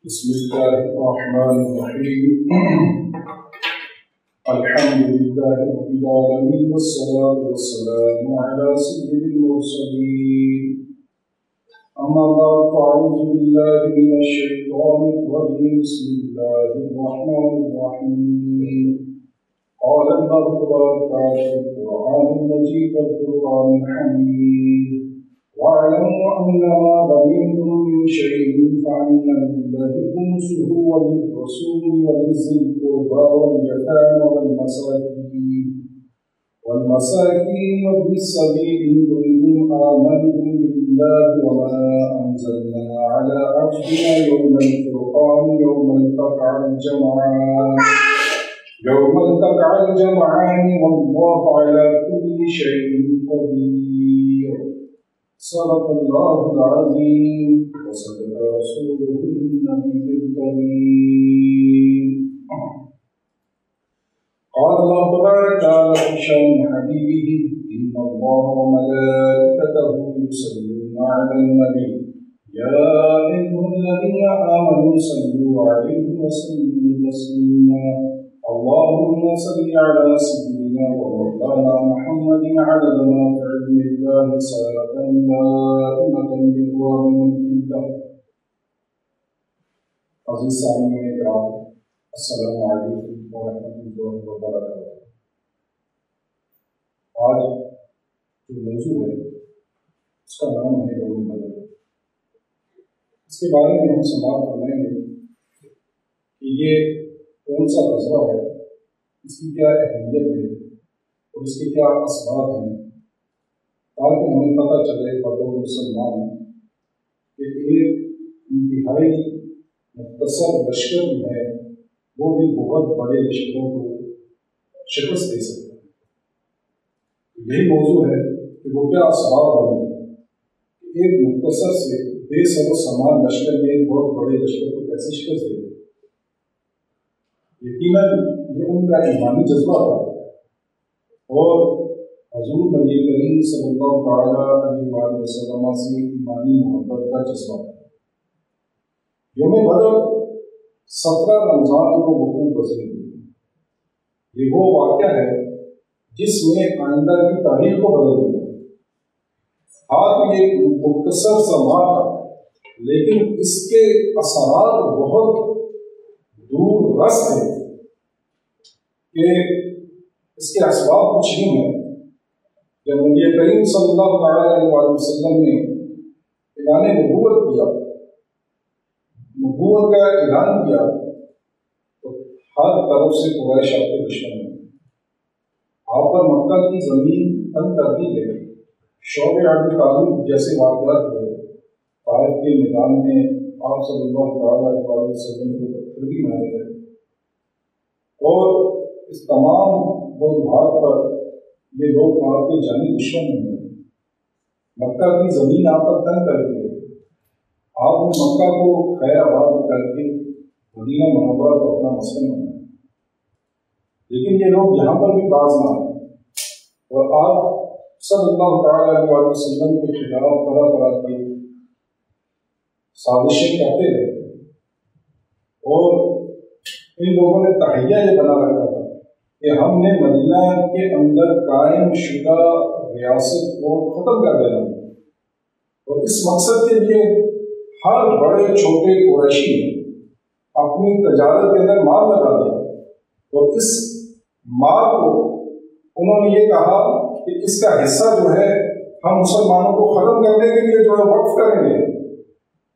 بسم الله الرحمن الرحيم الحمد لله رب العالمين والصلاة والسلام على سيد المرسلين أما بعد فأعوذ بالله من الشيطان الرجيم بسم الله الرحمن الرحيم قال الله تبارك وتعالى في القرآن المجيد والفرقان الحميد واعلموا أنما غنمتم من شيء فأن لله خمسه وللرسول ولذي القربى واليتامى والمساكين وابن السبيل إن كنتم آمنتم بالله وما أنزلنا على عبدنا يوم الفرقان يوم التقى الجمعان والله على كل شيء قدير. صدق الله العظيم وصدق رسوله النبي الكريم. قال الله تبارك وتعالى في شأن حبيبه إن الله وملائكته يصلون على النبي يا أيها الذين آمنوا صلوا عليه وسلموا تسليما. اللهم صل على سيدنا ومولانا محمد عدد ما في علم الله صلاة دائمة بدوام ملك الله. عزیز سامعین کرام، السلام علیکم ورحمۃ اللہ وبرکاتہ. آج جو موضوع ہے اس کا نام ہے یوم بدر. اس کے بارے میں ہم سماعت فرمائیں گے کہ یہ کون سا غزوہ ہے، اس کی کیا اہمیت ہے اور اس کے کیا اسباب ہیں، تاکہ ہمیں پتہ چلے بطور مسلمان کہ ایک انتہائی مختصر لشکر جو ہے وہ بھی بہت بڑے لشکروں کو شکست دے سکتا ہے. یہی موضوع ہے کہ وہ کیا اسباب بنے ایک مختصر سے بے سر و سامان لشکر میں ایک بہت بڑے لشکر کو کیسے شکست دے. یقیناً یہ ان کا ایمانی جذبہ تھا اور حضور نبی کریم صلی اللہ تعالیٰ علیہ وسلم سے ایمانی محبت کا جذبہ تھا. یوم بدر 17 رمضان کو وقوع پذیر ہوئی. یہ وہ واقعہ ہے جس نے آئندہ کی تاریخ کو بدل دیا. آج یہ مختصر سا واقعہ لیکن اس کے اثرات بہت دور رس ہے کہ اس کے اسباب کچھ نہیں ہیں. جب نبی کریم صلی اللہ علیہ وسلم نے اعلان نبوت کا اعلان کیا تو ہر طرف سے قریش آپ کے دشمن ہیں. آپ پر مکہ کی زمین تنگ کر دی گئی. شعب ابی طالب جیسے واقعات ہوئے. طائف کے میدان میں آپ صلی اللہ علیہ وسلم کو پتھر بھی مارے گئے اور اس تمام وجوہات پر یہ لوگ آپ کے جانی دشمن ہوئے. مکہ کی زمین آپ پر تنگ کر دی گئی. آپ نے مکہ کو خیر آباد کر کے مدینہ منورہ کو اپنا مسکن بنایا، لیکن یہ لوگ یہاں پر بھی باز نہ آئے اور آپ صلی اللہ تعالیٰ علیہ وسلم کے خلاف طرح طرح کی سازشیں کرتے رہے. اور ان لوگوں نے تہیہ یہ بنا رکھا تھا کہ ہم نے مدینہ کے اندر قائم شدہ ریاست کو ختم کر دینا اور اس مقصد کے لیے ہر بڑے چھوٹے قریشی نے اپنی تجارت کے اندر مال لگا دیا اور اس مال کو انہوں نے یہ کہا کہ اس کا حصہ جو ہے ہم مسلمانوں کو ختم کرنے کے لیے جو ہے وقف کریں گے.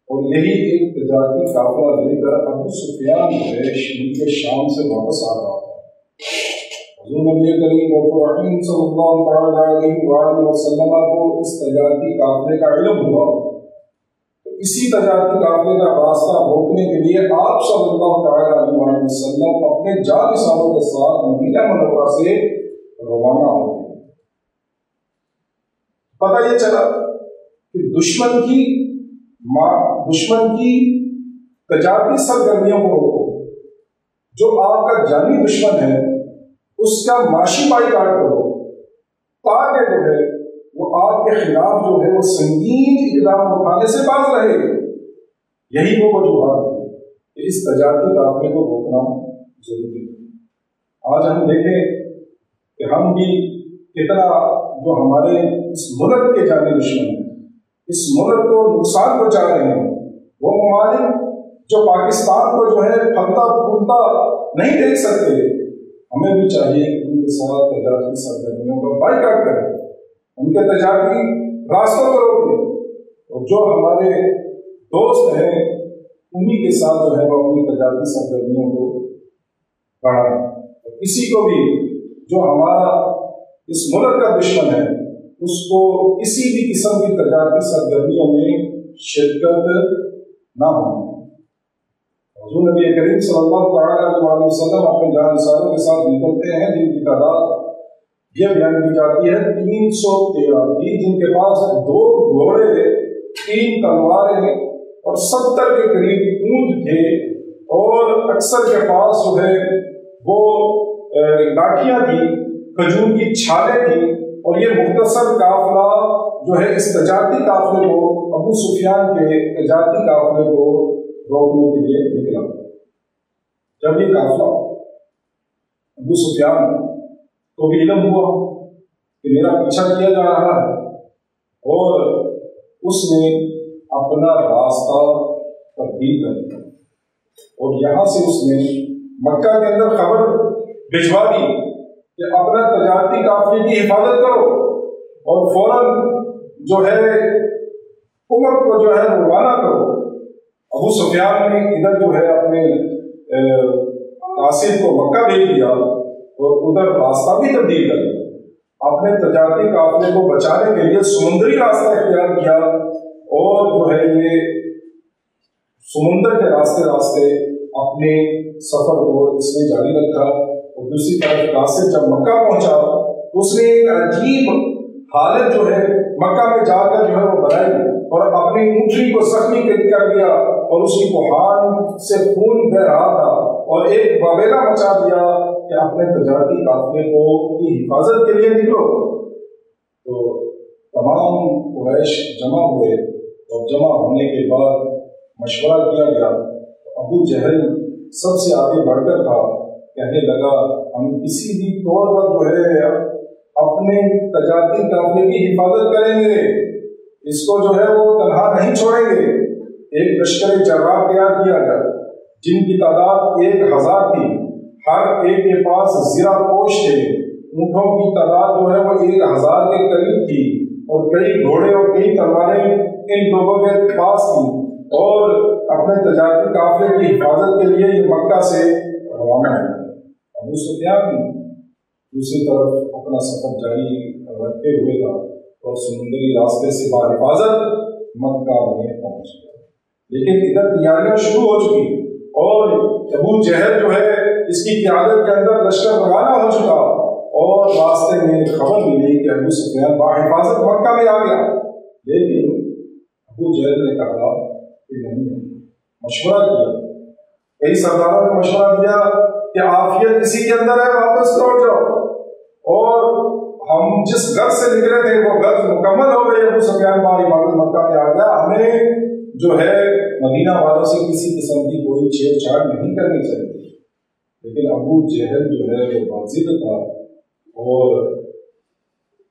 اور یہی ایک تجارتی قافلہ لے کر ابو سفیان قریش ملک شام سے واپس آ رہا تھا. حضور نبی کریم صلی اللہ علیہ وسلم کو اس تجارتی قافلے کا علم ہوا. اسی تجارتی قافلے کا راستہ روکنے کے لیے آپ صلی اللہ علیہ وسلم اپنے جانشینوں کے ساتھ مدینہ منورہ سے روانہ ہو گئے. پتہ یہ چلا کہ دشمن کی تجارتی سرگرمیوں کو روکو. جو آپ کا جانی دشمن ہے اس کا معاشی بائیکاٹ کرو تاکہ جو ہے وہ آپ کے خلاف جو ہے وہ سنگین اقدام اٹھانے سے باز رہے. یہی وہ وجوہات تھی. کہ اس تجارتی قافلے کو روکنا ضروری ہے۔ آج ہم دیکھیں کہ ہم بھی کتنا جو ہمارے اس ملک کے جانی دشمن ہیں، اس ملک کو نقصان پہنچا رہے ہیں، وہ ممالک جو پاکستان کو جو ہے پھلتا پھولتا نہیں دیکھ سکتے، ہمیں بھی چاہیے کہ ان کے ساتھ تجارتی سرگرمیوں کا بائیکاٹ کریں، ان کے تجارتی راستوں کو روکیں، اور جو ہمارے دوست ہیں انہی کے ساتھ جو ہے وہ اپنی تجارتی سرگرمیوں کو بڑھائیں۔ اور کسی کو بھی جو ہمارا اس ملک کا دشمن ہے اس کو کسی بھی قسم کی تجارتی سرگرمیوں میں شرکت نہ ہو۔ حضور نبی کریم صلی اللہ تعالیٰ علیہ وسلم اپنے جانساروں کے ساتھ نکلتے ہیں جن کی تعداد یہ بیان کی جاتی ہے 313 کی، جن کے پاس 2 گھوڑے، 3 تلواریں اور 70 کے قریب اونٹ تھے، اور اکثر کے پاس جو ہے وہ لاٹھیاں تھیں، کھجور کی چھالیں تھیں، اور یہ مختصر قافلہ جو ہے اس تجارتی قافلے کو، ابو سفیان کے تجارتی قافلے کو روکنے کے لیے نکلا۔ جب یہ قافلہ ابو سفیان کو بھی علم ہوا کہ میرا پیچھا کیا جا رہا ہے، اور اس نے اپنا راستہ تبدیل کر دیا، اور یہاں سے اس نے مکہ کے اندر خبر بھجوا دی کہ اپنا تجارتی قافلے کی حفاظت کرو، اور فوراً جو ہے امت کو جو ہے روانہ کرو۔ ابو سفیان نے ادھر جو ہے اپنے قاصد کو مکہ بھیج دیا، اور ادھر راستہ بھی تبدیل کر دیا، اپنے تجارتی قافلے کو بچانے کے لیے سمندری راستہ اختیار کیا، اور جو ہے یہ سمندر کے راستے اپنے سفر کو اس نے جاری رکھا۔ اور دوسری طرف قاصد جب مکہ پہنچا تو اس نے ایک عجیب حالت جو ہے مکہ میں جا کر جو ہے وہ بنائی، اور اپنی اونٹنی کو زخمی کر دیا، اور اس کی کوہان سے خون بہ رہا تھا، اور ایک وبیلا مچا دیا کہ اپنے تجارتی قافلے کو کی حفاظت کے لیے نکلو۔ تو تمام قریش جمع ہوئے، اور جمع ہونے کے بعد مشورہ کیا گیا۔ ابو جہل سب سے آگے بڑھ کر تھا، کہنے لگا ہم کسی بھی طور پر جو ہے اپنے تجارتی قافلے کی حفاظت کریں گے، اس کو جو ہے وہ تنہا نہیں چھوڑیں گے۔ ایک لشکر جراح تیار کیا گیا جن کی تعداد 1000 تھی، ہر ایک کے پاس زرہ پوش تھے، اونٹوں کی تعداد جو ہے وہ 1000 کے قریب تھی، اور کئی گھوڑے اور کئی تلواریں ان لوگوں کے پاس تھیں، اور اپنے تجارتی قافلے کی حفاظت کے لیے یہ مکہ سے روانہ ہے۔ ابو سفیان دوسری طرف اپنا سفر جاری رکھتے ہوئے تھا، اور سمندری راستے سے بحفاظت مکہ میں پہنچ گیا، لیکن ادھر تیاریاں شروع ہو چکی، اور ابو جہل جو ہے اس کی قیادت کے اندر لشکر روانہ ہو چکا، اور راستے میں خبر ملی کہ ابو سفیان بحفاظت مکہ میں آ گیا۔ لیکن ابو جہل نے کہا کہ نہیں، مشورہ کیا، کئی سرداروں نے مشورہ دیا کہ عافیت کسی کے اندر ہے، واپس لوٹ جاؤ، اور ہم جس گھر سے نکلے تھے وہ گھر مکمل ہو گئی، ابو سفیان بحفاظت مکہ میں آ گیا، ہمیں جو ہے مدینہ والوں سے کسی قسم کی کوئی چھیڑ چھاڑ نہیں کرنی چاہیے۔ لیکن ابو جہل جو ہے وہ باضد تھا، اور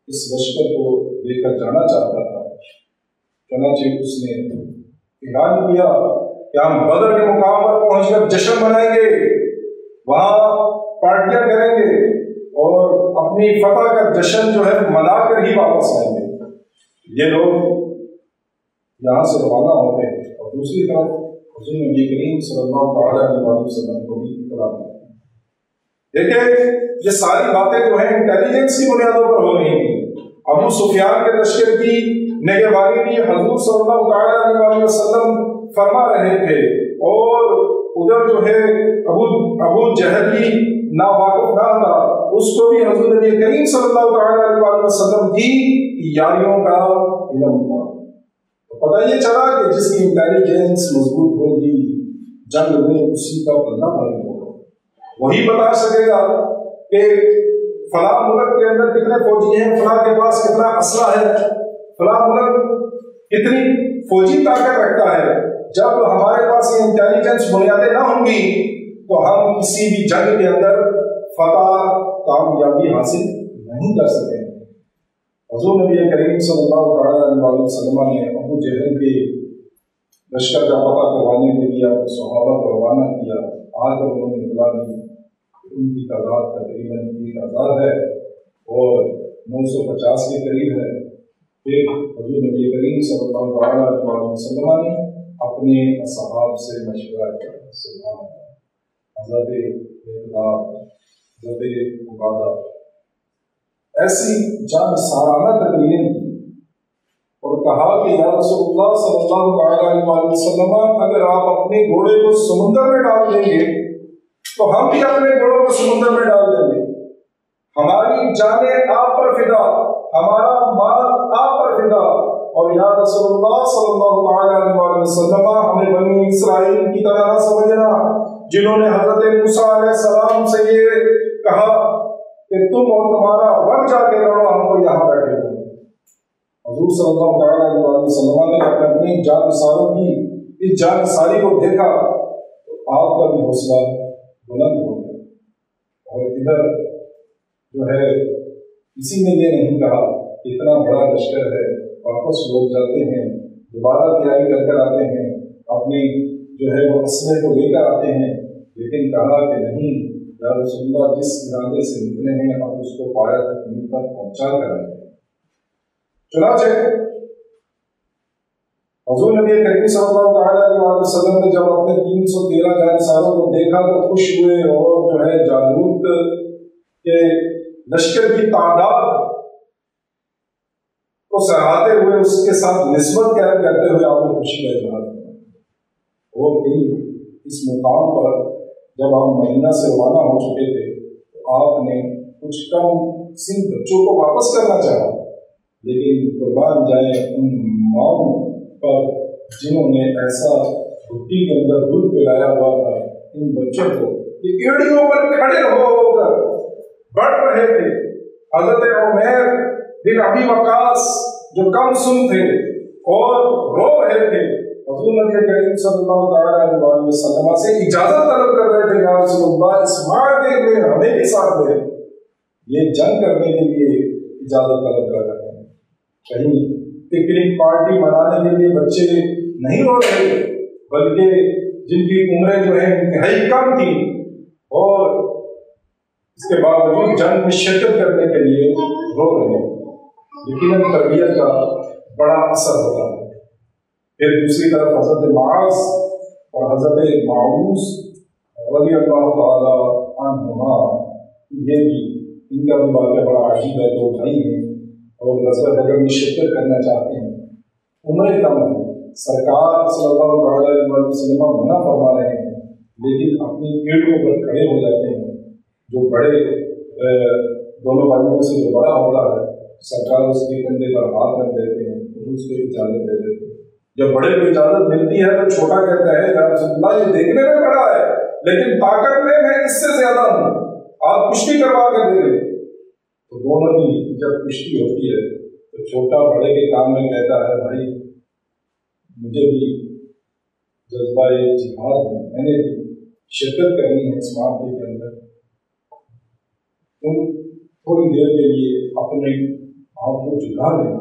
اس لشکر کو لے کر جانا چاہتا تھا، چنانچہ اس نے اعلان کیا کہ ہم بدر کے مقام پر پہنچ کر جشن منائیں گے، وہاں پارٹیاں کریں گے، اور اپنی فتح کا جشن جو ہے منا کر ہی واپس آئیں گے۔ یہ لوگ یہاں سے روانہ ہوتے ہیں، اور دوسری طرف حضور نبی کریم صلی اللہ تعالیٰ علیہ وسلم کو بھی اطلاع ملتی ہے۔ دیکھیں یہ ساری باتیں جو ہیں انٹیلیجنس کی بنیادوں پر ہو رہی تھیں۔ ابو سفیان کے لشکر کی نگہبانی بھی حضور صلی اللہ تعالیٰ علیہ وسلم فرما رہے تھے، اور ادھر جو ہے ابو جہل بھی ناواقف نہ تھا، اس کو بھی حضور نبی کریم صلی اللہ تعالیٰ علیہ وسلم کی تیاریوں کا علم تھا۔ تو پتہ یہ چلا کہ جس کی انٹیلیجنس مضبوط ہوگی جنگ میں اسی کا پلہ بھاری ہوگا، وہی بتا سکے گا کہ فلاں ملک کے اندر کتنے فوجی ہیں، فلاں کے پاس کتنا اسلحہ ہے، فلاں ملک کتنی فوجی طاقت رکھتا ہے۔ جب ہمارے پاس یہ انٹیلیجنس بنیادیں نہ ہوں گی تو ہم کسی بھی جنگ کے اندر فتح کامیابی حاصل نہیں کر سکیں۔ حضور نبی کریم صلی اللہ علیہ وسلم نے ابو جہل کے لشکر کا پتہ کروانے کے لیے اپنے صحابہ کو روانہ کیا۔ آ کر انہوں نے اطلاع دی کہ ان کی تعداد تقریباً 1000 ہے اور 950 کے قریب ہے۔ پھر حضور نبی کریم صلی اللہ علیہ وسلم نے اپنے اصحاب سے مشورہ کیا۔ سبحان اللہ۔ حضرت اقدام، حضرت عبادہ ایسی جان سارانہ تقریریں کی اور کہا کہ یا رسول اللہ صلی اللہ علیہ وسلم، اگر آپ اپنے گھوڑے کو سمندر میں ڈال دیں گے تو ہم بھی اپنے گھوڑوں کو سمندر میں ڈال دیں گے۔ ہماری جانیں آپ پر فدا، ہمارا مال آپ پر فدا، اور یا رسول اللہ صلی اللہ علیہ وسلم ہمیں بنی اسرائیل کی طرح نہ سمجھنا جنہوں نے حضرت موسیٰ علیہ السلام سے یہ کہا کہ تم اور تمہارا رب جا کے لڑو، ہم تو یہاں بیٹھے ہوئے۔ حضور صلی اللہ علیہ وسلم نے اپنی جان نثاروں کی اس جان نثاری کو دیکھا تو آپ کا بھی حوصلہ بلند ہو گیا، اور ادھر جو ہے کسی نے یہ نہیں کہا کہ اتنا بڑا لشکر ہے، واپس لوگ جاتے ہیں، دوبارہ تیاری کر کر آتے ہیں، اپنی جو ہے وہ اسلحے کو لے کر آتے ہیں، لیکن کہا کہ نہیں یا رسول اللہ، جس ارادے سے نکلے ہیں آپ اس کو پایا تکمیل تک پہنچا کر آئے۔ چنانچہ حضور نبی کریم صلی اللہ علیہ وسلم نے جب اپنے 313 جانساروں کو دیکھا تو خوش ہوئے، اور جو ہے جالوت کے لشکر کی تعداد کو سراہتے ہوئے اس کے ساتھ نسبت قائم کرتے ہوئے آپ نے خوشی کا اظہار کیا۔ اور اس مقام پر جب آپ مدینہ سے روانہ ہو چکے تھے تو آپ نے کچھ کم سن بچوں کو واپس کرنا چاہا، لیکن قربان جائیں ان ماؤں پر جنہوں نے ایسا گھٹی کے اندر دودھ پلایا ہوا تھا ان بچوں کو، یہ ایڑیوں پر کھڑے ہو کر بڑھ رہے تھے۔ حضرت عمیر بن ابی وقاص جو کم سن تھے اور رو رہے تھے، حضور نبی کریم صلی اللہ علیہ وسلم سے اجازت طلب کر رہے تھے، یا رسول اللہ اس معرکے میں ہمیں بھی ساتھ دیں۔ یہ جنگ کرنے کے لیے اجازت طلب کر رہے ہیں، کہیں پکنک پارٹی منانے کے لیے بچے نہیں رو رہے، بلکہ جن کی عمریں جو ہیں انتہائی کم تھی اور اس کے باوجود جنگ میں شرکت کرنے کے لیے رو رہے ہیں۔ یقیناً تربیت کا بڑا اثر ہوتا ہے۔ پھر دوسری طرف حضرت معاذ اور حضرت معوذ رضی اللہ تعالی عنہما، یہ بھی ان کا بھی واقعہ بڑا عجیب ہے۔ دو بھائی ہیں اور غزوہ بدر میں شرکت کرنا چاہتے ہیں، عمریں کم ہیں، سرکار صلی اللہ علیہ وسلم منع فرما رہے ہیں، لیکن اپنی پیڑوں پر کھڑے ہو جاتے ہیں۔ جو بڑے دونوں بھائیوں میں سے جو بڑا ہوتا ہے سرکار اس کے کندھے پر ہاتھ رکھ دیتے ہیں اور اس کو اجازت دے دیتے ہیں۔ جب بڑے کو اجازت ملتی ہے تو چھوٹا کہتا ہے یا رسول اللہ یہ دیکھنے میں بڑا ہے لیکن طاقت میں اس سے زیادہ ہوں، آپ کشتی کروا کے دے دیں۔ تو دونوں کی جب کشتی ہوتی ہے تو چھوٹا بڑے کے کام میں کہتا ہے، بھائی مجھے بھی جذبہ جہاد ہے، میں نے بھی شرکت کرنی ہے اس معرکے کے اندر، تم تھوڑی دیر کے لیے اپنے آپ کو جھکا لینا۔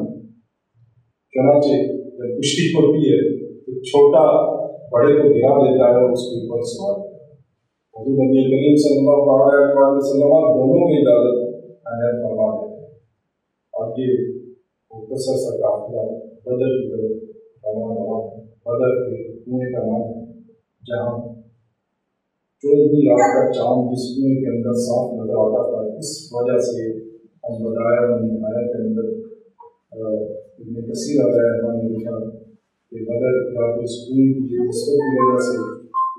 چنانچہ جب کشتی ہوتی ہے تو چھوٹا بڑے کو گرا دیتا ہے اور اس کے اوپر سوار کرتا ہے۔ حضور نبی کریم صلی اللہ علیہ وسلم دونوں کی اجازت عنایت فرما دیتے ہیں۔ اب یہ مختصر سا قافلہ بدر کی طرف روانہ ہوا۔ بدر کے کنویں کا نام ہے جہاں 14ویں رات کا چاند جس کنویں کے اندر صاف نظر آتا تھا، اس وجہ سے البدایہ و النہایہ کے اندر ابن کثیر علیہ الرحمٰن نے لکھا کہ بدر یا تو اس کنویں کی نسبت کی وجہ سے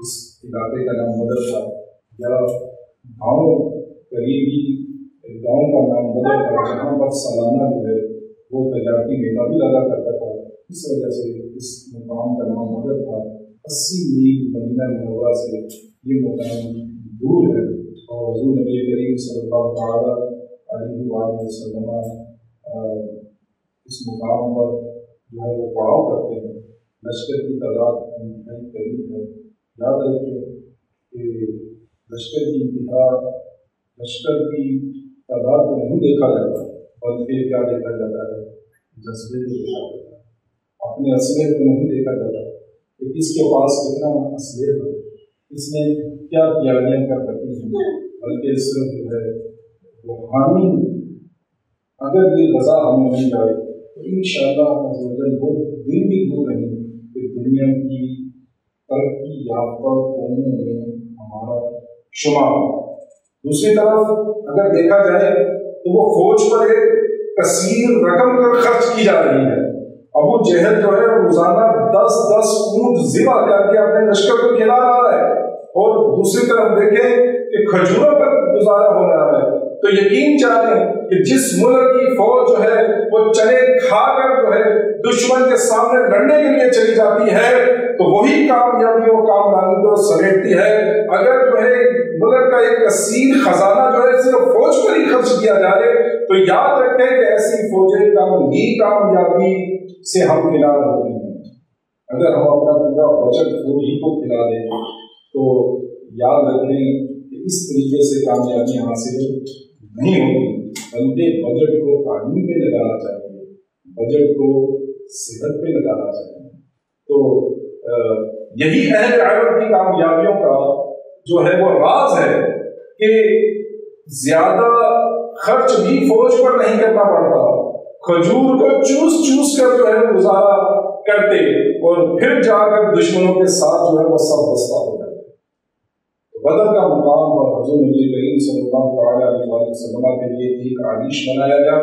اس علاقے کا نام بدر تھا، یا گاؤں قریبی گاؤں کا نام بدر تھا جہاں پر سالانہ جو ہے وہ تجارتی میلہ بھی لگا کرتا تھا، اس وجہ سے اس مقام کا نام بدر تھا۔ 80 میل مدینہ منورہ سے یہ مقام دور ہے، اور حضور نبی کریم صلی اللہ علیہ وسلم اس مقام پر جو ہے وہ پڑاؤ کرتے ہیں۔ لشکر کی تعداد انتہائی قریب ہے. یاد رکھیں کہ لشکر کی انتہا لشکر کی تعداد کو نہیں دیکھا جاتا، بلکہ کیا دیکھا جاتا ہے؟ جذبے کو دیکھا جاتا ہے. اپنے اسلحے کو نہیں دیکھا جاتا کہ کس کے پاس کتنا اسلحہ ہے، اس نے کیا تیاریاں کر رکھی ہیں، بلکہ صرف جو ہے روحانی اگر یہ غذا ہمیں مل جائے تو انشاءاللہ وہ دن بھی دور نہیں کہ دنیا کی ترقی یافتہ قوموں میں ہمارا شمار ہو. دوسری طرف اگر دیکھا جائے تو وہ فوج پر ایک کثیر رقم پر خرچ کی جا رہی ہے. ابو جہل جو ہے روزانہ 10 اونٹ ذبح کر کے اپنے لشکر کو کھلا رہا ہے، اور دوسری طرف دیکھیں کہ کھجوروں پر گزارا ہو رہا ہے. تو یقین جانیں کہ جس ملک کی فوج جو ہے وہ چنے کھا کر جو ہے دشمن کے سامنے لڑنے کے لیے چلی جاتی ہے تو وہی کامیابی و کامرانی کو سمیٹتی ہے. اگر جو ہے ملک کا ایک کثیر خزانہ جو ہے صرف فوج پر ہی خرچ کیا جائے تو یاد رکھیں کہ ایسی فوجیں کم ہی کامیابی سے ہم کنار ہوتی ہیں. اگر ہم اپنا پورا بجٹ فوج ہی کو کھلا دیں تو یاد رکھیں کہ اس طریقے سے کامیابی حاصل نہیں ہوتی، بلکہ بجٹ کو تعلیم پہ لگانا چاہیے، بجٹ کو صحت پہ لگانا چاہیے. تو یہی اہل عرب کی کامیابیوں کا جو ہے وہ راز ہے کہ زیادہ خرچ بھی فوج پر نہیں کرنا پڑتا، کھجور کو چوس کر جو ہے گزارا کرتے اور پھر جا کر دشمنوں کے ساتھ جو ہے وہ سب بستہ ہو جاتے. بدر کا مقام اور حضور نبی کریم صلی اللہ علیہ وسلم کے لیے ایک عریش بنایا گیا.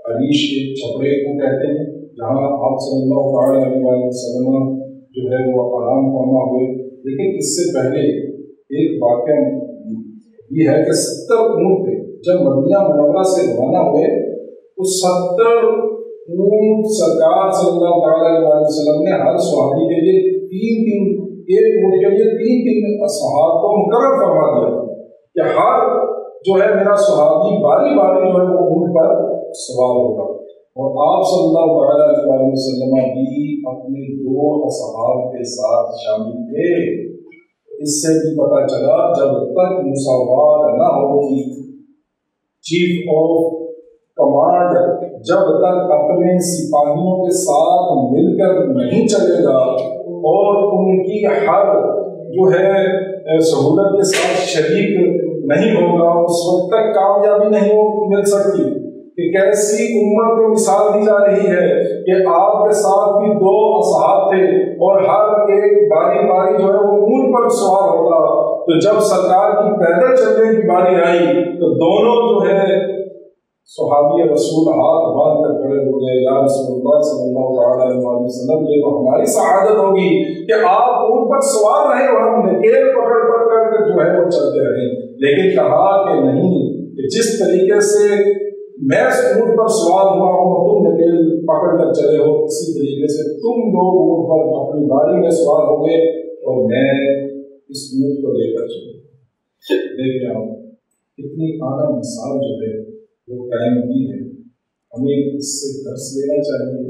عریش کے چھپڑے کو کہتے ہیں، جہاں آپ صلی اللہ علیہ وسلم جو ہے وہ آرام فرما ہوئے. لیکن اس سے پہلے ایک واقعہ یہ ہے کہ 70 اونٹ تھے. جب مدینہ منورہ سے روانہ ہوئے تو 70 اونٹ سرکار صلی اللہ علیہ وسلم نے ہر صحابی کے لیے ایک اونٹ کے لیے 3 اصحاب کو مقرر فرما دیا کہ ہر جو ہے میرا صحابی باری جو ہے وہ اونٹ پر سوار ہوگا. اور آپ صلی اللہ علیہ وسلم بھی اپنے 2 اصحاب کے ساتھ شامل تھے. اس سے بھی پتہ چلا جب تک مساوات نہ ہوگی، چیف آف کمانڈ جب تک اپنے سپاہیوں کے ساتھ مل کر نہیں چلے گا اور ان کی ہر جو ہے سہولت کے ساتھ شریک نہیں ہوگا، اس وقت تک کامیابی نہیں مل سکتی. کہ کیسی امت کو مثال دی جا رہی ہے کہ آپ کے ساتھ بھی 2 اصحاب تھے اور ہر ایک باری جو ہے وہ اونٹ پر سوار ہوتا. تو جب سرکار کی پیدل چلنے کی باری آئی تو دونوں جو ہے صحابی رسول ہاتھ باندھ کر کھڑے ہو گئے، یا رسول اللہ صلی اللہ علیہ وسلم یہ تو ہماری سعادت ہوگی کہ آپ اونٹ پر سوار رہے اور ہم نکیل پکڑ کر جو ہے وہ چلتے رہے. لیکن کہا کہ نہیں، کہ جس طریقے سے میں اونٹ پر سوار ہوا ہوں اور تم نکیل پکڑ کر چلے ہو، اسی طریقے سے تم لوگ اونٹ پر اپنی باری میں سوار ہو گئے اور میں اس اونٹ کو لے کر چلوں. دیکھیں آپ کتنی اعلیٰ مثال جو ہے وہ قائم کی ہے. ہمیں اس سے درس لینا چاہیے.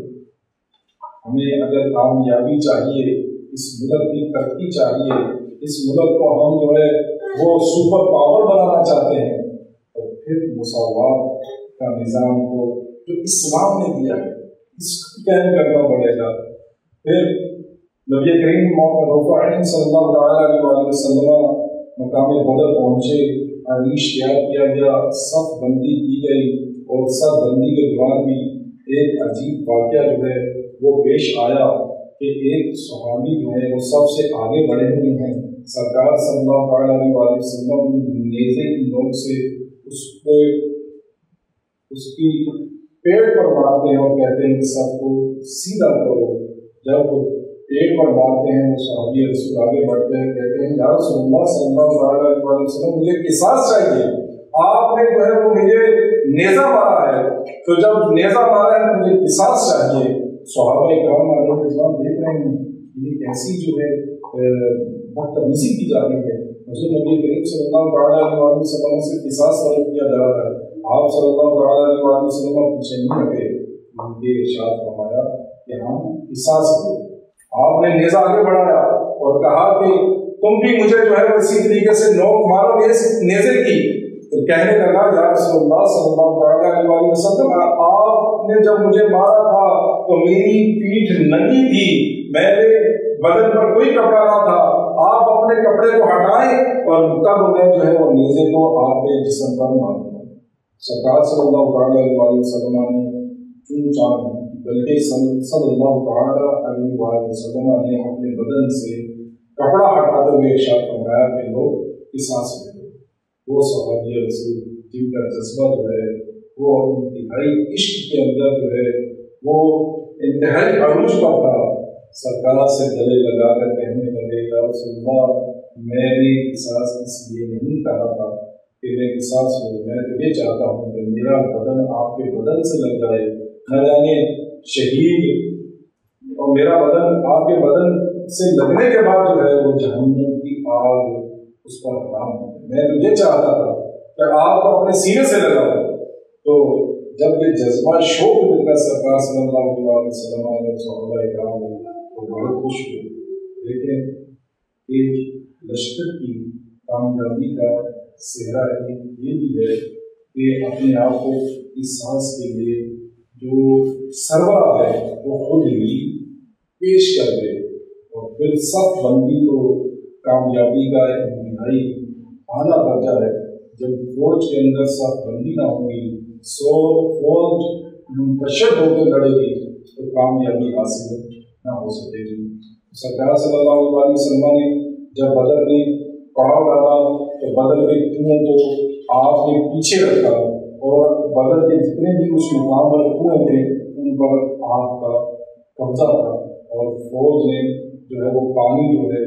ہمیں اگر کامیابی چاہیے، اس ملک کی ترقی چاہیے، اس ملک کو ہم جو ہے وہ سپر پاور بنانا چاہتے ہیں، تو پھر مساوات کا نظام کو جو اسلام نے دیا ہے اس کو قائم کرنا پڑے گا. پھر نبی کریم رفاعین صلی اللہ علیہ وسلم مقام بدر پہنچے، عریش تیار کیا گیا، صف بندی کی گئی، اور صف بندی کے دوران بھی ایک عجیب واقعہ جو ہے وہ پیش آیا کہ ایک صحابی جو ہے وہ سب سے آگے بڑھے ہوئے ہیں. سرکار صلی اللہ علیہ وسلم نیزے کی نوک سے اس کی پیٹ پر مارتے ہیں اور کہتے ہیں کہ سب کو سیدھا کرو. جب پیٹ پر مارتے ہیں وہ صحابی رسول آگے بڑھتے ہیں، کہتے ہیں یا رسول اللہ صلی اللہ علیہ وسلم مجھے قصاص چاہیے، آپ نے جو ہے وہ مجھے نیزہ مارا ہے، تو جب نیزہ مارا ہے مجھے قصاص چاہیے. صحابہ کرام علیہ السلام دیکھ رہے ہیں یہ کیسی جو ہے بدتمیزی کی جا رہی ہے. حضور نبی کریم صلی اللہ علیہ وسلم سے قصاص طلب کیا جا رہا ہے. آپ صلی اللہ علیہ وسلم پیچھے نہیں ہٹے، یہ ارشاد فرمایا کہ ہم قصاص دیں. آپ نے نیزہ آگے بڑھایا اور کہا کہ تم بھی مجھے جو ہے وہ اسی طریقے سے نوک مارو گے اس نیزے کی. تو کہنے لگا یا رسول اللہ صلی اللہ علیہ وسلم آپ نے جب مجھے مارا تھا تو میری پیٹھ ننگی تھی, میرے بدن پر کوئی کپڑا نہ تھا, آپ اپنے کپڑے کو ہٹائیں اور تب میں جو ہے وہ نیزے کو آپ کے جسم پر ماروں گا. سرکار صلی اللہ علیہ وسلم نے چون چان بلکہ صلی اللہ تعالیٰ علیہ وآلہ وسلم نے اپنے بدن سے کپڑا ہٹاتے ہوئے ارشاد فرمایا کہ لوگ قصاص لے لو. وہ صحابی رسول جن کا جذبہ جو ہے وہ انتہائی عشق کے اندر جو ہے وہ انتہائی عروج پر تھا, سرکار سے گلے لگا کر کہنے لگے یا رسول اللہ میں نے قصاص اس لیے نہیں کہا تھا کہ میں قصاص ہوں, میں تو یہ چاہتا ہوں کہ میرا بدن آپ کے بدن سے لگ جائے, نہ جانے شہید اور میرا بدن آپ کے بدن سے لگنے کے بعد جو ہے وہ جہنم کی آگ اس پر حرام ہو. میں تو یہ چاہتا تھا کہ آپ اپنے سینے سے لگا دیں. تو جب یہ جذبہ شوق مل کر سرکار صلی اللہ علیہ وسلم علیہ صحابہ اکرام تو بہت خوش ہوئے. لیکن ایک لشکر کی کامیابی کا صحرا یہ بھی ہے کہ اپنے آپ کو اس سانس کے لیے جو سربراہ ہے وہ خود ہی پیش کر دے, اور پھر صف بندی تو کامیابی کا انتہائی اعلیٰ درجہ ہے. جب فوج کے اندر صف بندی نہ ہوگی, فوج منتشر ہو کے لڑے گی تو کامیابی حاصل نہ ہو سکے گی. سرکار صلی اللہ علیہ وسلم نے جب بدر میں پڑاؤ ڈالا تو بدر کے کنویں کو آپ نے پیچھے رکھا اور بدر کے جتنے بھی اس مقام پر کنویں تھے ان پر آپ کا قبضہ تھا, اور فوج نے جو ہے وہ پانی جو ہے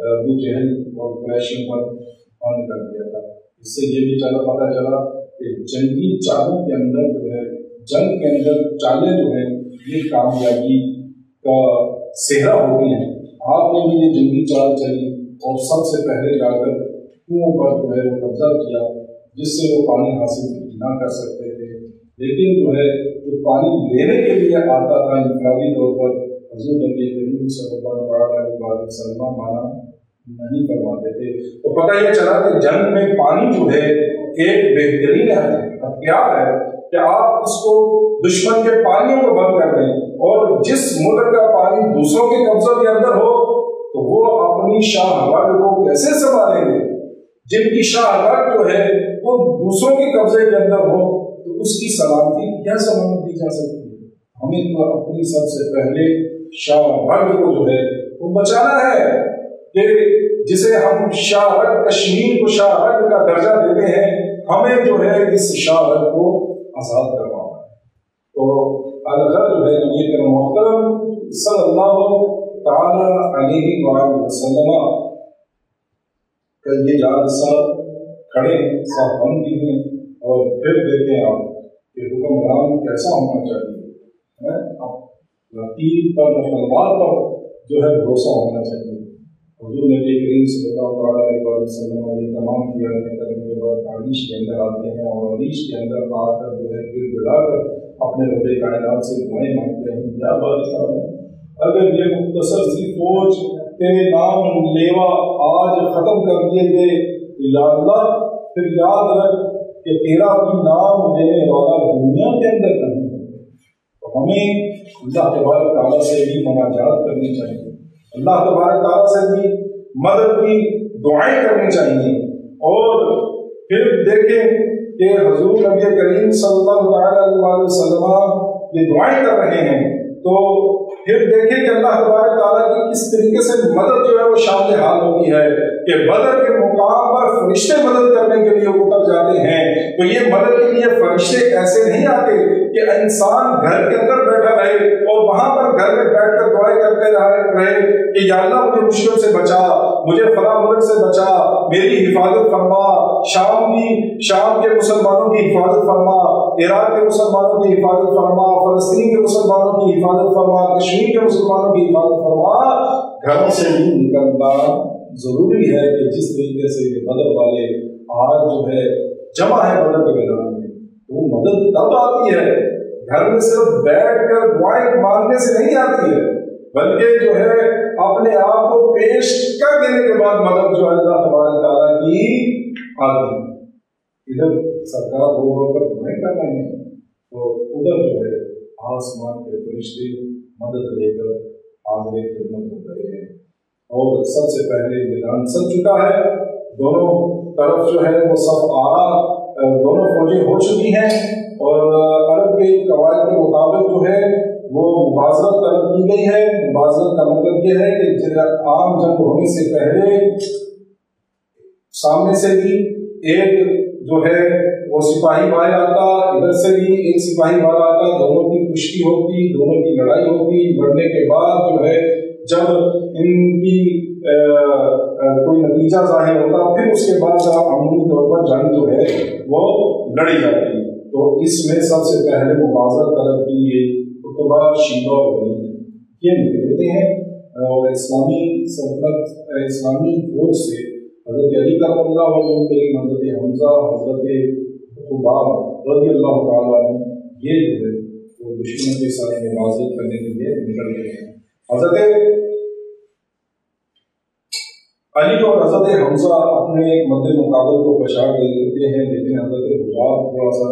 ابو جہل اور قریشیوں پر بند کر دیا تھا. اس سے یہ بھی پتہ چلا کہ جنگی چالوں کے اندر جو ہے جنگ کے اندر چالیں جو ہیں یہ کامیابی کا صحرا ہوتی ہیں. آپ نے بھی یہ جنگی چال چلی اور سب سے پہلے جا کر کنویں پر جو ہے وہ قبضہ کیا جس سے وہ پانی حاصل نہ کر سکتے تھے. لیکن جو ہے جو پانی لینے کے لیے آتا تھا انفرادی طور پر حضور نبی کریم صلی اللہ علیہ وسلم مانا نہیں فرماتے تھے. تو پتہ یہ چلا کہ جنگ میں پانی جو ہے ایک بہترین ہتھیار ہے کہ آپ اس کو دشمن کے پانیوں کو بند کر دیں, اور جس ملک کا پانی دوسروں کے قبضوں کے اندر ہو تو وہ اپنی شاہ ہوا کو کیسے سنبھالیں گے. جن کی شاہ ہوا جو ہے وہ دوسروں کے قبضے کے اندر ہو تو اس کی سلامتی کیا ضمانت دی جا سکتی ہے. ہمیں تو اپنی سب سے پہلے شاہ ورگ کو جو ہے وہ بچانا ہے کہ جسے ہم شاہ ورگ کشمیر کو شاہ ورگ کا درجہ دیتے ہیں, ہمیں جو ہے اس شاہ ورگ کو آزاد کروانا ہے. تو الغرض جو ہے نبی کریم محترم صلی اللہ تعالی علیہ وآلہ وسلم کا یہ جادثہ کھڑے صاف بند بھی ہیں, اور پھر دیکھیں آپ کہ حکمران کیسا ہونا چاہیے. تیر پر تلوار پر جو ہے بھروسہ ہونا چاہیے. حضور نبی کریم صلی اللہ علیہ وسلم یہ تمام تیاری کرنے کے بعد عریش کے اندر آتے ہیں, اور عریش کے اندر آ کر جو ہے گر گڑا کر اپنے رب کائنات سے دعائیں مانگتے ہیں. کیا بات, اگر یہ مختصر سی فوج تیرے نام لیوا آج ختم کر دیے گئے تو یا اللہ پھر یاد رکھ کہ تیرا بھی نام لینے والا دنیا کے اندر نہیں ہے. تو ہمیں اللہ تبارک تعالیٰ سے بھی مناجات کرنی چاہیے, اللہ تبارک تعالیٰ سے بھی مدد کی دعائیں کرنی چاہیے. اور پھر دیکھیں کہ حضور نبی کریم صلی اللہ علیہ وسلم یہ دعائیں کر رہے ہیں, تو پھر دیکھیں کہ اللہ تبارک تعالیٰ کی کس طریقے سے مدد جو ہے وہ شامل حال ہوتی ہے کہ بدر کے مقام پر فرشتے مدد کرنے کے لیے اتر جاتے ہیں. تو یہ مدد کے لیے فرشتے ایسے نہیں آتے کہ انسان گھر کے اندر بیٹھا رہے اور وہاں پر گھر میں بیٹھ کر دعائیں کرتے رہے کہ یا اللہ مجھے مشکل سے بچا, مجھے فلاں ملک سے بچا, میری حفاظت فرما, شام کے مسلمانوں کی حفاظت فرما, عراق کے مسلمانوں کی حفاظت فرما, فلسطین کے مسلمانوں کی حفاظت فرما, کشمیر کے مسلمانوں کی حفاظت فرما. گھر سے بھی نکلنا ضروری ہے کہ جس طریقے سے یہ بدر والے آج جو ہے جمع ہے بدر کے میدان میں, وہ مدد تب آتی ہے گھر میں صرف بیٹھ کر دعائیں مانگنے سے نہیں آتی ہے. بلکہ جو ہے اپنے آپ کو پیش کر دینے کے بعد مدد جو ہے اللہ تبارک تعالیٰ کی آتی ہے. ادھر سرکار رو کر دعائیں کر رہے ہیں تو ادھر جو ہے آسمان کے فرشتے مدد لے کر حاضر خدمت ہو گئے ہیں. اور سب سے پہلے میدان سج چکا ہے، دونوں طرف جو ہے وہ صف آرا دونوں فوجیں ہو چکی ہیں، اور عرب کے قواعد کے مطابق جو ہے وہ مبازرت طلب کی گئی ہے. مبازرت کا مطلب یہ ہے کہ عام جنگ ہونے سے پہلے سامنے سے بھی ایک جو ہے وہ سپاہی باہر آتا، ادھر سے بھی ایک سپاہی باہر آتا، دونوں کی کشتی ہوتی، دونوں کی لڑائی ہوتی. لڑنے کے بعد جو ہے جب ان کی کوئی نتیجہ ظاہر ہوتا، پھر اس کے بعد عمومی طور پر جنگ جو ہے وہ لڑی جاتی. تو اس میں سب سے پہلے مبازرت طلب کی گئی. عتبہ، شیبہ اور ولید یہ نکلتے ہیں، اور اسلامی سلطنت اسلامی فوج سے حضرت علی کرم اللہ وجہ کریم، حضرت حمزہ، حضرت خباب رضی اللہ تعالیٰ عنہ یہ جو ہے وہ دشمنوں کے ساتھ مبازرت کرنے کے لیے نکل گئے ہیں. حضرت علی اور حضرت حمزہ اپنے مد مقابل کو بشار دے دیتے ہیں، لیکن حضرت خباب تھوڑا سا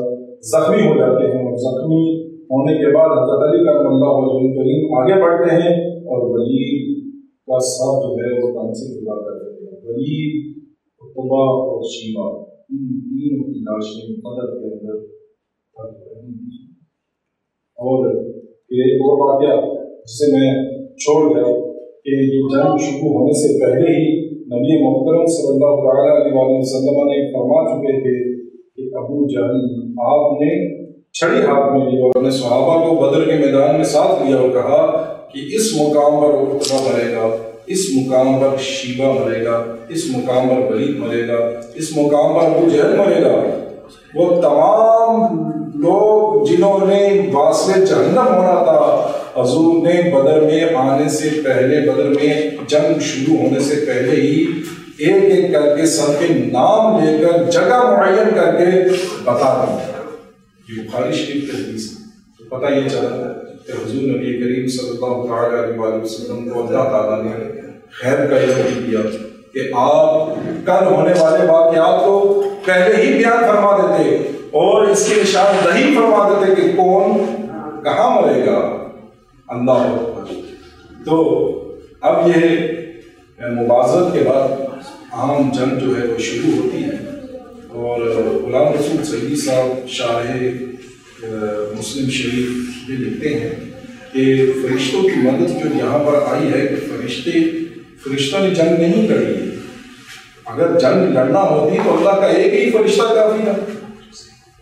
زخمی ہو جاتے ہیں، اور زخمی ہونے کے بعد حضرت علی کرم اللہ وجہ کریم آگے بڑھتے ہیں اور ولید کا سر جو ہے وہ تن سے جدا کر دیتے ہیں. ولید، عتبہ اور شیبہ ان تینوں کی لاشیں بدر کے اندر پڑ رہی تھیں. اور پھر ایک اور واقعہ جسے میں چھوڑ گیا کہ یہ جنگ شروع ہونے سے پہلے ہی نبی محترم صلی اللہ تعالیٰ علیہ وسلم نے فرما چکے تھے کہ ابو جہل آپ نے چھڑی ہاتھ میں لی اور اپنے صحابہ کو بدر کے میدان میں ساتھ لیا اور کہا کہ اس مقام پر عتبہ مرے گا، اس مقام پر شیبہ مرے گا، اس مقام پر ولید مرے گا، اس مقام پر ابو جہل مرے گا. وہ تمام لوگ جنہوں نے واسطے جہنم ہونا تھا، حضور نے بدر میں آنے سے پہلے، بدر میں جنگ شروع ہونے سے پہلے ہی ایک ایک کر کے سب کے نام لے کر جگہ معین کر کے بتا دیا. یہ بخاری شریف کی حدیث ہے. تو پتہ یہ چلا کہ حضور نبی کریم صلی اللہ تعالیٰ علیہ وسلم کو اللہ تعالیٰ نے خیر کا علم دیا کہ آپ کل ہونے والے واقعات کو پہلے ہی بیان فرما دیتے اور اس کی نشاندہی فرما دیتے کہ کون کہاں مرے گا. اللہ اکبر. تو اب یہ مبازرت کے بعد عام جنگ جو ہے وہ شروع ہوتی ہے، اور غلام رسول سعیدی صاحب شارح مسلم شریف یہ لکھتے ہیں کہ فرشتوں کی مدد جو یہاں پر آئی ہے کہ فرشتوں نے جنگ نہیں لڑی. اگر جنگ لڑنا ہوتی تو اللہ کا ایک ہی فرشتہ کافی تھا،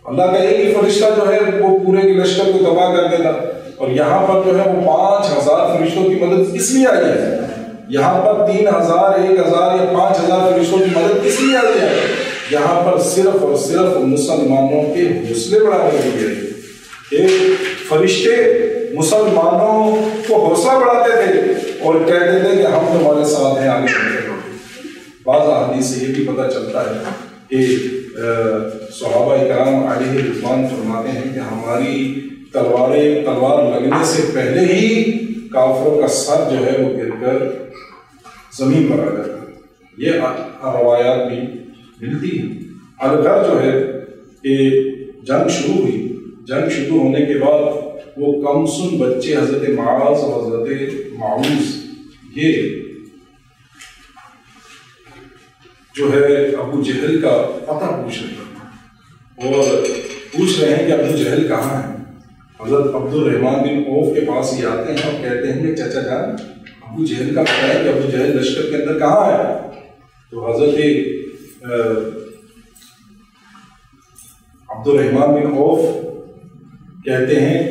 اللہ کا ایک ہی فرشتہ جو ہے وہ پورے کے لشکر کو تباہ کر دیتا. اور یہاں پر جو ہے وہ 5000 فرشتوں کی مدد کس لیے آئی ہے؟ یہاں پر 3000 1000 یا 5000 فرشتوں کی مدد کس لیے آئی ہے؟ یہاں پر صرف اور صرف مسلمانوں کے حوصلے بڑھانے کے لیے کہ فرشتے مسلمانوں کو حوصلہ بڑھاتے تھے اور کہتے تھے کہ ہم تمہارے ساتھ ہیں، آگے بڑھتے ہیں. بعض احادیث سے یہ بھی پتہ چلتا ہے کہ صحابہ کرام علیہ رضوان فرماتے ہیں کہ ہماری تلوار لگنے سے پہلے ہی کافروں کا سر جو ہے وہ گر کر زمین پر آ جاتا ہے. یہ روایات بھی ملتی ہیں. الغر جو ہے کہ جنگ شروع ہوئی، جنگ شروع ہونے کے بعد وہ کمسن بچے حضرت معاذ اور حضرت معوذ یہ جو ہے ابو جہل کا پتہ پوچھ رہے ہیں اور پوچھ رہے ہیں کہ ابو جہل کہاں ہے. حضرت عبد الرحمن بن عوف کے پاس یہ آتے ہیں اور کہتے ہیں کہ چچا جان ابو جہل کا پتہ ہے کہ ابو جہل لشکر کے اندر کہاں ہے. تو حضرت عبد الرحمن بن عوف کہتے ہیں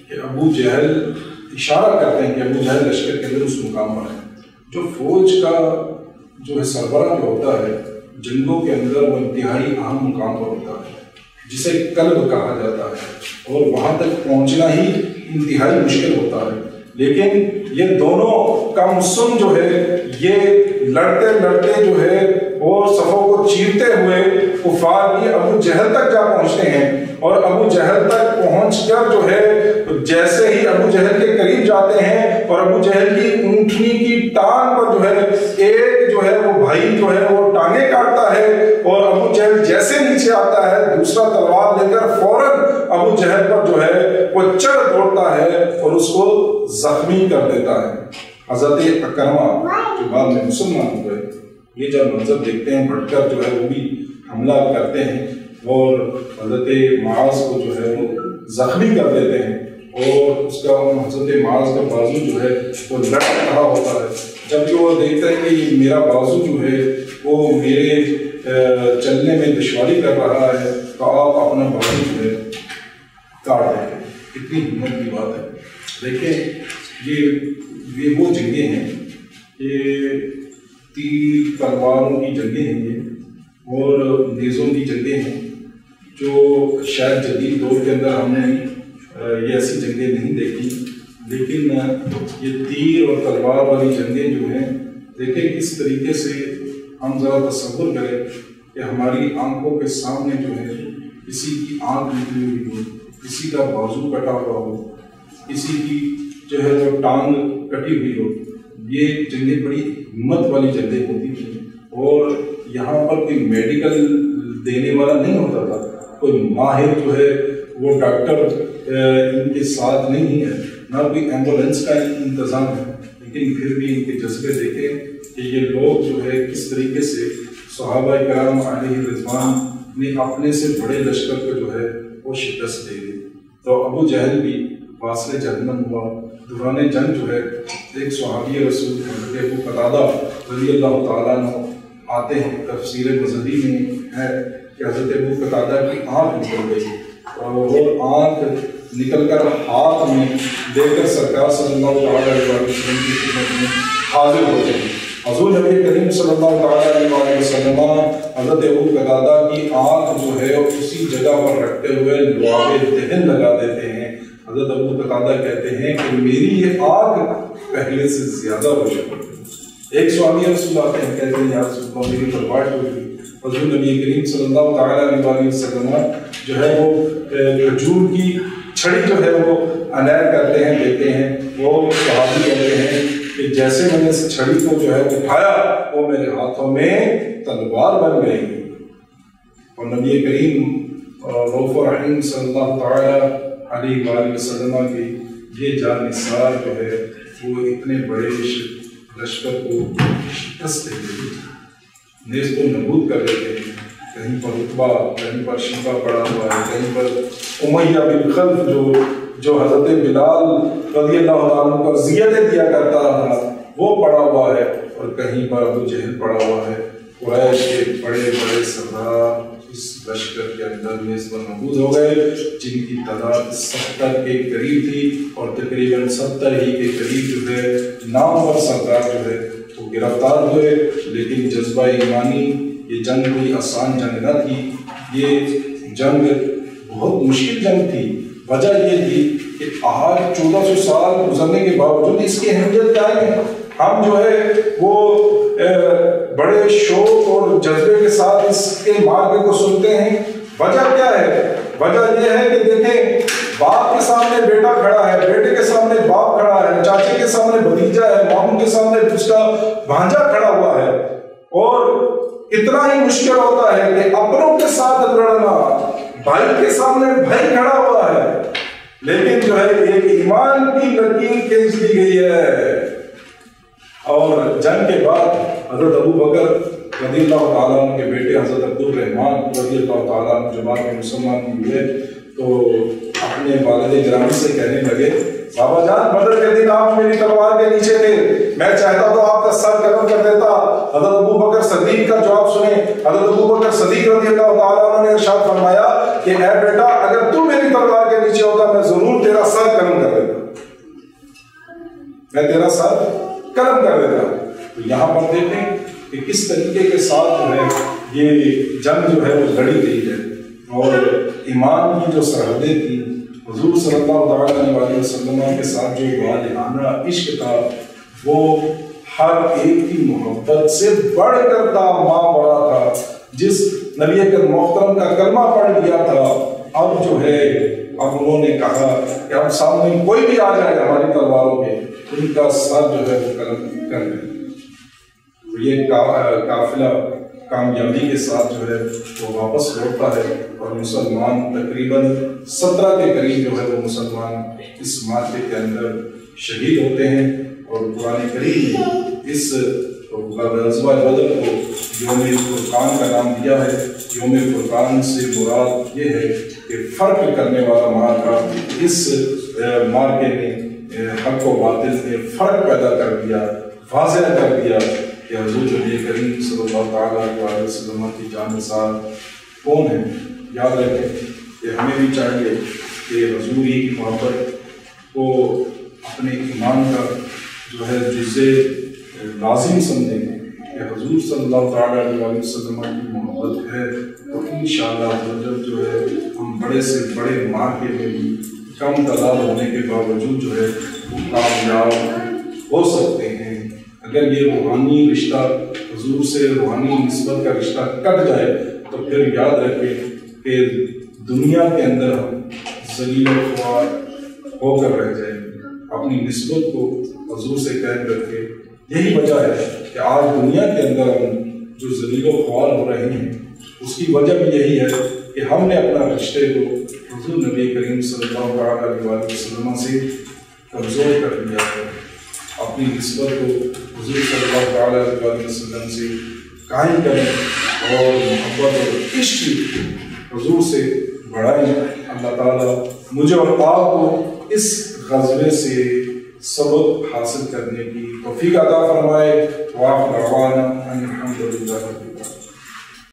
کہ ابو جہل اشارہ کرتے ہیں کہ ابو جہل لشکر کے اندر اس مقام پر ہے. جو فوج کا جو ہے سربراہ جو ہوتا ہے جنگوں کے اندر وہ انتہائی اہم مقام پر ہوتا ہے جسے قلب کہا جاتا ہے اور وہاں تک پہنچنا ہی انتہائی مشکل ہوتا ہے. لیکن یہ دونوں کم سن جو ہے یہ لڑتے لڑتے جو ہے اور صفوں کو چیرتے ہوئے کفار بھی ابو جہل تک جا پہنچتے ہیں اور ابو جہل تک پہنچ کر جو ہے جیسے ہی ابو جہل کے قریب جاتے ہیں اور ابو جہل کی اونٹنی کی ٹانگ پر جو ہے ایک جو ہے وہ بھائی جو ہے وہ ٹانگیں کاٹتا ہے، اور ابو جہل جیسے نیچے آتا ہے دوسرا تلوار لے کر فوراً ابو جہل پر جو ہے وہ چڑھ دوڑتا ہے اور اس کو زخمی کر دیتا ہے۔ حضرت اکرمہ جو بعد میں مسلمان ہو گئے، یہ جب منظر دیکھتے ہیں بڑھ کر جو ہے وہ بھی حملہ کرتے ہیں اور حضرت معاذ کو جو ہے وہ زخمی کر دیتے ہیں، اور اس کا حضرت معاذ کا بازو جو ہے وہ لڑ رہا ہوتا ہے۔ جب کہ وہ دیکھتے ہیں کہ یہ میرا بازو جو ہے وہ میرے چلنے میں دشواری کر رہا ہے، تو آپ اپنا بازو جو ہے کاٹ دیں۔ کتنی ہمت کی بات ہے۔ دیکھیں یہ وہ جنگیں ہیں، یہ تیر تلواروں کی جنگیں ہیں یہ، اور نیزوں کی جنگیں ہیں، جو شاید جدید دور کے اندر ہم نے یہ ایسی جنگیں نہیں دیکھی، لیکن یہ تیر اور تلوار والی جنگیں جو ہیں، دیکھیں کس طریقے سے ہم ذرا تصور کریں کہ ہماری آنکھوں کے سامنے جو ہے کسی کی آنکھ نکلی ہوئی ہو، کسی کا بازو کٹا ہوا ہو، کسی کی جو ہے وہ ٹانگ کٹی ہوئی ہو۔ یہ جنگیں بڑی ہمت والی جنگیں ہوتی تھیں، اور یہاں پر کوئی میڈیکل دینے والا نہیں ہوتا تھا، کوئی ماہر جو ہے وہ ڈاکٹر ان کے ساتھ نہیں ہے، نہ کوئی ایمبولینس کا انتظام ہے، لیکن پھر بھی ان کے جذبے دیکھیں کہ یہ لوگ جو ہے کس طریقے سے صحابہ کرام علیہ رضوان نے اپنے سے بڑے لشکر کو جو ہے وہ شکست دے دی۔ تو ابو جہل بھی واصل جہنم ہوا۔ دوران جنگ جو ہے ایک صحابی رسول حضرت ابو قتادہ رضی اللہ تعالیٰ عنہ آتے ہیں، تفسیر مذہبی میں ہے کہ حضرت ابو قتادہ کی آنکھ نکل گئی، اور وہ آنکھ نکل کر ہاتھ میں دے کر سرکار صلی اللہ علیہ وسلم کی خدمت میں حاضر ہوتے ہیں۔ حضور نبی کریم صلی اللہ علیہ وسلم حضرت ابو قتادہ کی آنکھ جو ہے اسی جگہ پر رکھتے ہوئے لعاب دہن لگا دیتے ہیں۔ حضرت ابو قتادہ کہتے ہیں کہ میری یہ آنکھ پہلے سے زیادہ روشن ہے۔ ایک صحابی رسول آتے ہیں، کہتے ہیں یا رسول اللہ میری تلوار ٹوٹ گئی۔ حضور نبی کریم صلی اللہ علیہ وسلم جو ہے وہ کھجور کی چھڑی جو ہے وہ عنایت کرتے ہیں، دیتے ہیں۔ وہ صحابی کہتے ہیں کہ جیسے میں نے اس چھڑی کو جو ہے اٹھایا وہ میرے ہاتھوں میں تلوار بن گئی، اور نبی کریم رؤوف رحیم صلی اللہ تعالی علیہ وآلہ وسلم کی یہ جانثار جو ہے وہ اتنے بڑے لشکر کو شکست دے گئی، نیز کو نابود کر دیتے ہیں۔ کہیں پر عتبہ، کہیں پر شیبہ پڑا ہوا ہے، کہیں پر امیہ بن خلف جو حضرت بلال رضی اللہ عنہ کو اذیتیں دیا کرتا رہا وہ پڑا ہوا ہے، اور کہیں پر ابو جہل پڑا ہوا ہے۔ قریش کے بڑے بڑے سردار اس لشکر کے اندر نیز پر نابود ہو گئے، جن کی تعداد 70 کے قریب تھی، اور تقریباً 70 ہی کے قریب جو ہے نامور سردار جو ہے وہ گرفتار ہوئے۔ لیکن جذبہ ایمانی، یہ جنگ کوئی آسان جنگ نہ تھی، یہ جنگ بہت مشکل جنگ تھی۔ وجہ یہ تھی کہ آج 1400 سال گزرنے کے باوجود اس کی اہمیت کیا ہے؟ ہم جو ہے وہ بڑے شوق اور جذبے کے ساتھ اس کے مارکے کو سنتے ہیں۔ وجہ کیا ہے؟ وجہ یہ ہے کہ دیکھیں باپ کے سامنے بیٹا کھڑا ہے، بیٹے کے سامنے باپ کھڑا ہے، چاچے کے سامنے بھتیجا ہے، ماموں کے سامنے اس کا بھانجا کھڑا ہوا ہے، اور اتنا ہی مشکل ہوتا ہے کہ اپنوں کے ساتھ لڑنا، بھائی کے سامنے بھائی کھڑا ہوا ہے، لیکن جو ہے ایک ایمان کی لکیر کھینچ دی گئی ہے۔ اور جنگ کے بعد حضرت ابو بکر رضی اللہ تعالیٰ عنہ کے بیٹے حضرت عبد الرحمن رضی اللہ تعالیٰ عنہ جب آپ مسلمان ہوئے تو اپنے والد گرامی سے کہنے لگے، بابا جان بدر کے دن آپ میری تلوار کے نیچے تھے، میں چاہتا تو آپ کا سر قلم کر دیتا۔ حضرت ابو بکر صدیق کا جواب سنیں۔ حضرت ابو بکر صدیق رضی اللہ تعالیٰ عنہ نے ارشاد فرمایا کہ اے بیٹا اگر تو میری تلوار کے نیچے ہوتا میں ضرور تیرا سر قلم کر دیتا، میں تیرا سر قلم کر دیتا۔ تو یہاں پر دیکھیں کہ کس طریقے کے ساتھ جو ہے یہ جنگ جو ہے وہ لڑی گئی ہے، اور ایمان کی جو سرحدیں تھیں، حضور صلی اللہ علیہ وسلم کے ساتھ جو والہانہ عشق تھا وہ ہر ایک کی محبت سے بڑھ کر تھا، ماں بڑا تھا۔ جس نبی اکرم محترم کا کلمہ پڑھ لیا تھا اب جو ہے اب انہوں نے کہا کہ اب سامنے کوئی بھی آ جائے ہماری تلواروں کے ان کا سر جو ہے وہ قلم کر دیں۔ یہ قافلہ کامیابی کے ساتھ جو ہے وہ واپس لوٹتا ہے اور مسلمان تقریباً 17 کے قریب جو ہے وہ مسلمان اس معرکے کے اندر شہید ہوتے ہیں، اور قرآن کریم نے اس غزوہ بدر کو یوم فرقان کا نام دیا ہے۔ یوم فرقان سے مراد یہ ہے کہ فرق کرنے والا معرکہ، اس معرکے نے حق و باطل نے فرق پیدا کر دیا، واضح کر دیا کہ حضور نبی کریم صلی اللہ تعالیٰ علیہ وسلم کی جانثار کون ہے۔ یاد رکھیں کہ ہمیں بھی چاہیے کہ حضور ہی کی محبت کو اپنے ایمان کا جو ہے جزء لازم سمجھیں کہ حضور صلی اللہ تعالیٰ علیہ وسلم کی محبت ہے تو انشاءاللہ جو ہے ہم بڑے سے بڑے معرکے میں بھی کم تعداد ہونے کے باوجود جو ہے وہ کامیاب ہو سکتے ہیں۔ اگر یہ روحانی رشتہ حضور سے روحانی نسبت کا رشتہ کٹ جائے تو پھر یاد رکھیں کہ دنیا کے اندر ہم ذلیل و خوار ہو کر رہ جائیں گے۔ اپنی نسبت کو حضور سے قائم رکھیں۔ یہی وجہ ہے کہ آج دنیا کے اندر ہم جو ذلیل و خوار ہو رہے ہیں اس کی وجہ بھی یہی ہے کہ ہم نے اپنا رشتے کو حضور نبی کریم صلی اللہ علیہ وسلم سے کمزور کر دیا ہے۔ اپنی نسبت کو حضور صلی اللہ علیہ وسلم سے قائم کریں اور محبت اور عشق حضور سے بڑھائیں۔ اللہ تعالیٰ مجھے اور آپ کو اس غزوے سے سبق حاصل کرنے کی توفیق عطا فرمائے۔ وآخر دعوانا ان الحمد للہ۔